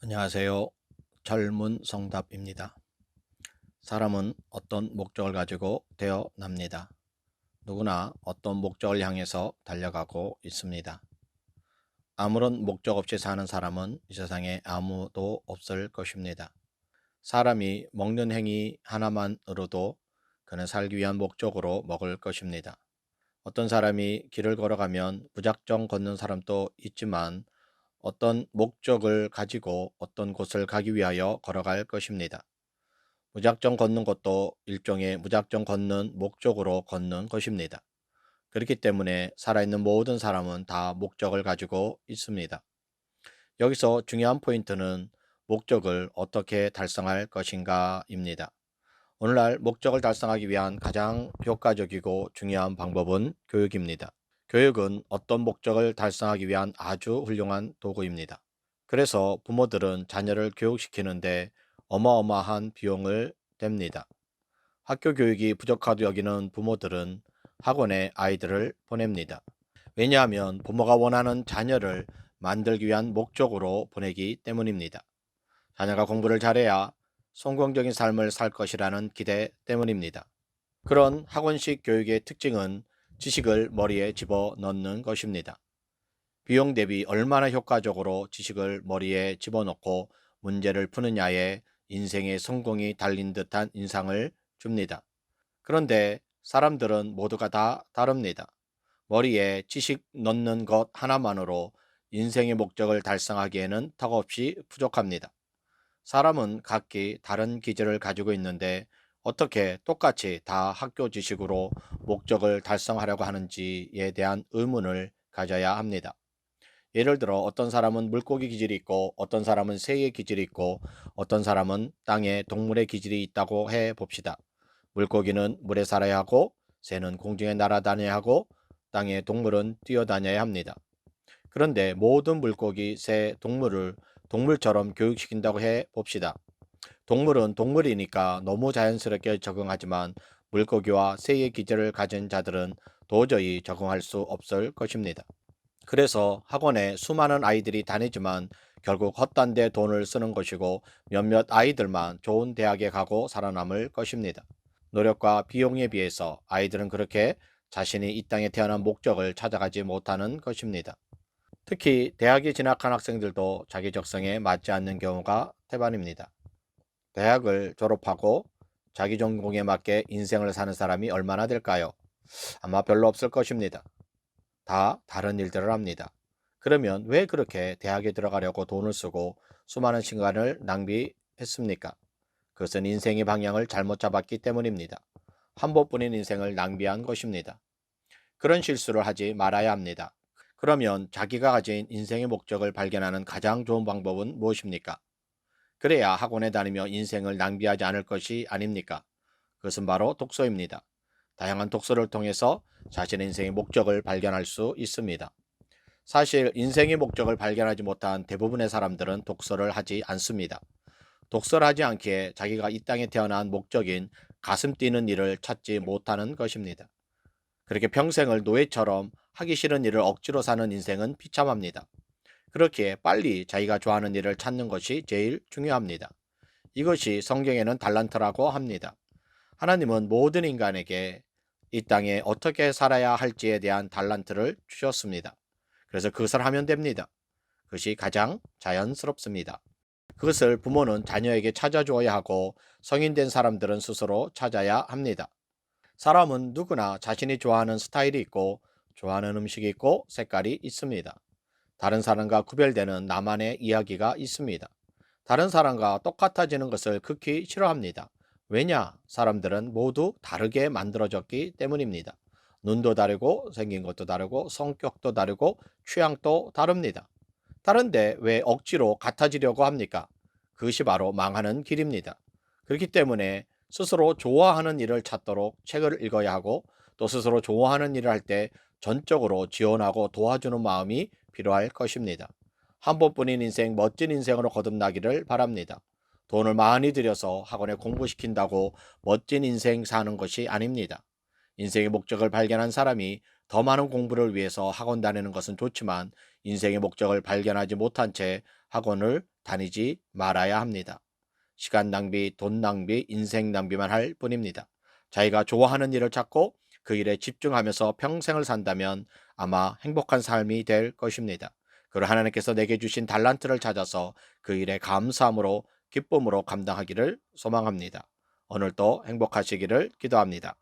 안녕하세요. 젊은 성답입니다. 사람은 어떤 목적을 가지고 태어납니다. 누구나 어떤 목적을 향해서 달려가고 있습니다. 아무런 목적 없이 사는 사람은 이 세상에 아무도 없을 것입니다. 사람이 먹는 행위 하나만으로도 그는 살기 위한 목적으로 먹을 것입니다. 어떤 사람이 길을 걸어가면 무작정 걷는 사람도 있지만 어떤 목적을 가지고 어떤 곳을 가기 위하여 걸어갈 것입니다. 무작정 걷는 것도 일종의 무작정 걷는 목적으로 걷는 것입니다. 그렇기 때문에 살아있는 모든 사람은 다 목적을 가지고 있습니다. 여기서 중요한 포인트는 목적을 어떻게 달성할 것인가입니다. 오늘날 목적을 달성하기 위한 가장 효과적이고 중요한 방법은 교육입니다. 교육은 어떤 목적을 달성하기 위한 아주 훌륭한 도구입니다. 그래서 부모들은 자녀를 교육시키는데 어마어마한 비용을 댑니다. 학교 교육이 부족하다고 여기는 부모들은 학원에 아이들을 보냅니다. 왜냐하면 부모가 원하는 자녀를 만들기 위한 목적으로 보내기 때문입니다. 자녀가 공부를 잘해야 성공적인 삶을 살 것이라는 기대 때문입니다. 그런 학원식 교육의 특징은 지식을 머리에 집어넣는 것입니다. 비용 대비 얼마나 효과적으로 지식을 머리에 집어넣고 문제를 푸느냐에 인생의 성공이 달린 듯한 인상을 줍니다. 그런데 사람들은 모두가 다 다릅니다. 머리에 지식 넣는 것 하나만으로 인생의 목적을 달성하기에는 턱없이 부족합니다. 사람은 각기 다른 기질을 가지고 있는데 어떻게 똑같이 다 학교 지식으로 목적을 달성하려고 하는지에 대한 의문을 가져야 합니다. 예를 들어 어떤 사람은 물고기 기질이 있고 어떤 사람은 새의 기질이 있고 어떤 사람은 땅에 동물의 기질이 있다고 해 봅시다. 물고기는 물에 살아야 하고 새는 공중에 날아다녀야 하고 땅의 동물은 뛰어다녀야 합니다. 그런데 모든 물고기, 새, 동물을 동물처럼 교육시킨다고 해 봅시다. 동물은 동물이니까 너무 자연스럽게 적응하지만 물고기와 새의 기질을 가진 자들은 도저히 적응할 수 없을 것입니다. 그래서 학원에 수많은 아이들이 다니지만 결국 헛된 데 돈을 쓰는 것이고 몇몇 아이들만 좋은 대학에 가고 살아남을 것입니다. 노력과 비용에 비해서 아이들은 그렇게 자신이 이 땅에 태어난 목적을 찾아가지 못하는 것입니다. 특히 대학에 진학한 학생들도 자기 적성에 맞지 않는 경우가 태반입니다. 대학을 졸업하고 자기 전공에 맞게 인생을 사는 사람이 얼마나 될까요? 아마 별로 없을 것입니다. 다 다른 일들을 합니다. 그러면 왜 그렇게 대학에 들어가려고 돈을 쓰고 수많은 시간을 낭비했습니까? 그것은 인생의 방향을 잘못 잡았기 때문입니다. 한 번뿐인 인생을 낭비한 것입니다. 그런 실수를 하지 말아야 합니다. 그러면 자기가 가진 인생의 목적을 발견하는 가장 좋은 방법은 무엇입니까? 그래야 학원에 다니며 인생을 낭비하지 않을 것이 아닙니까? 그것은 바로 독서입니다. 다양한 독서를 통해서 자신의 인생의 목적을 발견할 수 있습니다. 사실 인생의 목적을 발견하지 못한 대부분의 사람들은 독서를 하지 않습니다. 독서를 하지 않기에 자기가 이 땅에 태어난 목적인 가슴 뛰는 일을 찾지 못하는 것입니다. 그렇게 평생을 노예처럼 하기 싫은 일을 억지로 사는 인생은 비참합니다. 그렇기에 빨리 자기가 좋아하는 일을 찾는 것이 제일 중요합니다. 이것이 성경에는 달란트라고 합니다. 하나님은 모든 인간에게 이 땅에 어떻게 살아야 할지에 대한 달란트를 주셨습니다. 그래서 그것을 하면 됩니다. 그것이 가장 자연스럽습니다. 그것을 부모는 자녀에게 찾아주어야 하고 성인 된 사람들은 스스로 찾아야 합니다. 사람은 누구나 자신이 좋아하는 스타일이 있고 좋아하는 음식이 있고 색깔이 있습니다. 다른 사람과 구별되는 나만의 이야기가 있습니다. 다른 사람과 똑같아지는 것을 극히 싫어합니다. 왜냐? 사람들은 모두 다르게 만들어졌기 때문입니다. 눈도 다르고 생긴 것도 다르고 성격도 다르고 취향도 다릅니다. 다른데 왜 억지로 같아지려고 합니까? 그것이 바로 망하는 길입니다. 그렇기 때문에 스스로 좋아하는 일을 찾도록 책을 읽어야 하고 또 스스로 좋아하는 일을 할 때 전적으로 지원하고 도와주는 마음이 필요할 것입니다. 한 번뿐인 인생 멋진 인생으로 거듭나기를 바랍니다. 돈을 많이 들여서 학원에 공부시킨다고 멋진 인생 사는 것이 아닙니다. 인생의 목적을 발견한 사람이 더 많은 공부를 위해서 학원 다니는 것은 좋지만 인생의 목적을 발견하지 못한 채 학원을 다니지 말아야 합니다. 시간 낭비, 돈 낭비, 인생 낭비만 할 뿐입니다. 자기가 좋아하는 일을 찾고 그 일에 집중하면서 평생을 산다면 아마 행복한 삶이 될 것입니다. 그리고 하나님께서 내게 주신 달란트를 찾아서 그 일에 감사함으로 기쁨으로 감당하기를 소망합니다. 오늘도 행복하시기를 기도합니다.